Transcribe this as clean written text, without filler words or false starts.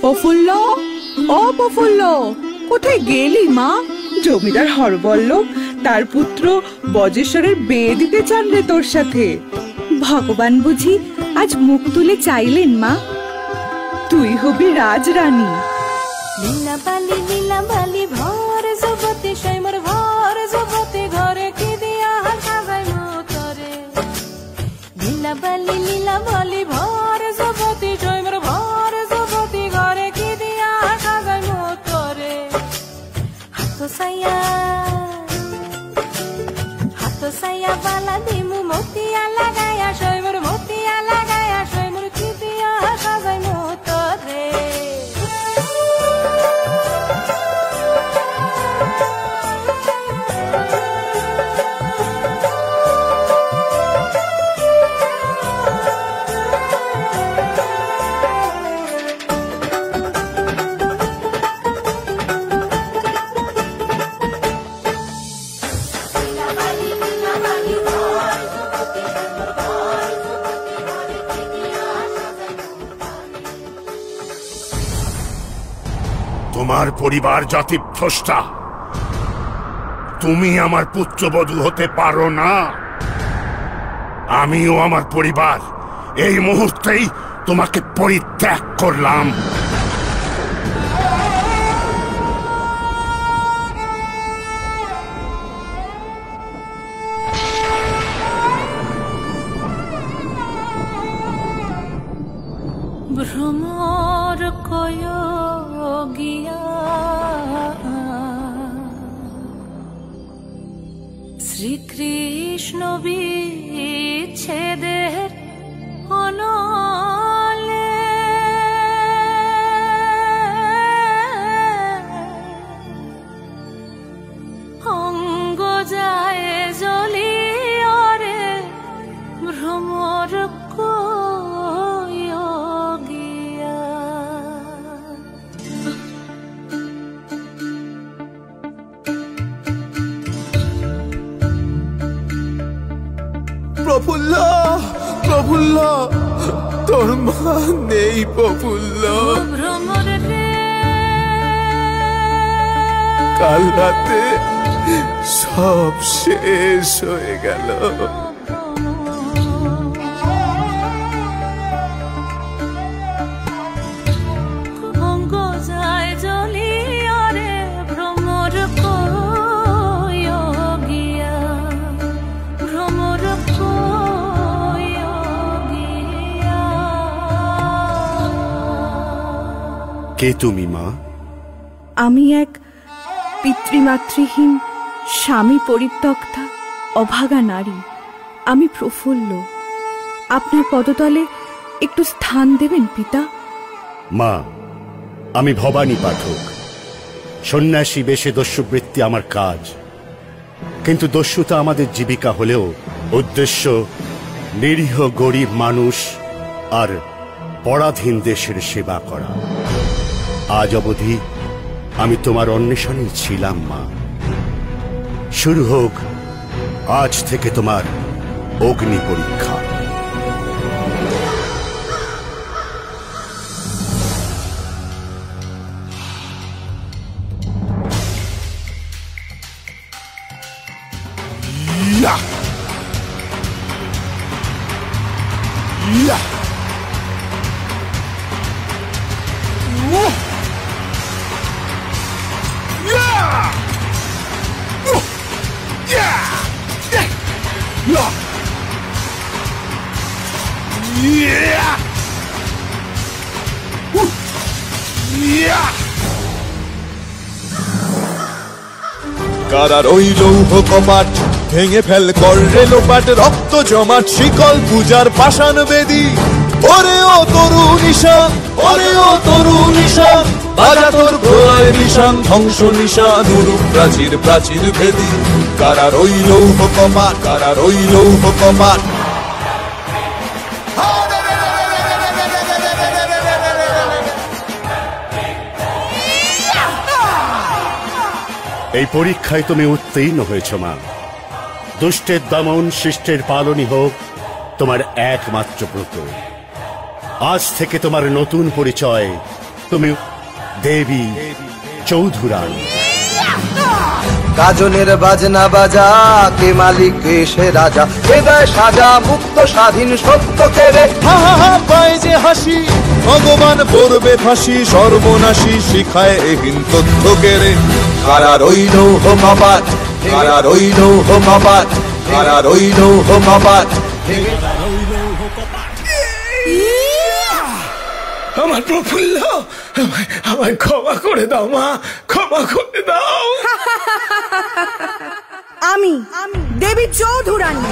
প্রফুল্ল, ও প্রফুল্ল, কোথায় গেলি মা? জমিদার হরবল্ল তার পুত্র বজেশ্বরের বিয়ে দিতে চান রে তোর সাথে। ভগবান বুঝি আজ মুখ তুলে চাইলেন মা, তুই হবি রাজরানী। লীলা বালি ভর জগতে সৈমর ভর জগতে ঘরে কি দিয়া সাজাই মতরে। লীলা বালি ভর জগতে সৈমর ভর জগতে ঘরে কি দিয়া সাজাই মতরে। হাত সাইয়া বালা দিমু মতিয়া লাগায়া সৈমর মতিয়া লাগায়া সৈমর কি দিয়া সাজাই মতরে। তোমার পরিবার জাতিভ্রষ্টা, তুমি আমার পুত্রবধূ হতে পারো না। আমিও আমার পরিবার এই মুহূর্তেই তোমাকে পরিত্যাগ করলাম। ভ্রমর কয় গিয়া শ্রীকৃষ্ণ বিচ্ছেদের অনলে অঙ্গ যায় জলিয়রে ভ্রমর প্রফুল্ল, প্রফুল্ল, তোর মা নেই প্রফুল্ল। কাল রাতে সব শেষ হয়ে গেল। কে তুমি মা? আমি এক পিতৃমাতৃহীন স্বামী পরিত্যক্তা অভাগা নারী। আমি প্রফুল্ল। আপনার পদতলে একটু স্থান দেবেন পিতা? মা, আমি ভবানী পাঠক। সন্ন্যাসী বেশে দস্যুবৃত্তি আমার কাজ, কিন্তু দস্যুতা আমাদের জীবিকা হলেও উদ্দেশ্য নিরীহ গরিব মানুষ আর পরাধীন দেশের সেবা করা। আজ অবধি আমি তোমার অন্বেষণেই ছিলাম মা। শুরু হোক আজ থেকে তোমার অগ্নি পরীক্ষা। কারার ওই লৌহ কপাট ভেঙে ফেল কররে লোপাট, রক্ত জমাট শিকল পূজার পাষাণ বেদী। ওরে ও তরু নিশান, ওরে ও তরু নিশান, বাজা তোর প্রলয় নিশান, ধ্বংস নিশান, উরুপ প্রাচীর প্রাচীর ভেদী। কারার ওই লৌহ কপাট, কারার ওই লৌহ কপাট। এই পরীক্ষায় তুমি উত্তীর্ণ হয়েছ মা। দুষ্টের দমন, শিষ্টের পালনই হোক তোমার একমাত্র ব্রত। আজ থেকে তোমার নতুন পরিচয় তুমি দেবী চৌধুরানী। গাজনের বাজনা বাজা, কে মালিক কে সে রাজা, কে দেয় সাজা মুক্ত স্বাধীন সত্য কেড়ে। হা হা হা পায় যে হাসি, ভগবান পড়বে ফাঁসি, সর্বনাশী শিখায় এহীন তথ্য কেড়ে। কারা রইল হো কপাট, কারা রইল হো কপাট, কারা রইল হো কপাট। আমার প্রফুল্ল, আমায় ক্ষমা করে দাও মা, ক্ষমা করে দাও। আমি দেবী চৌধুরানী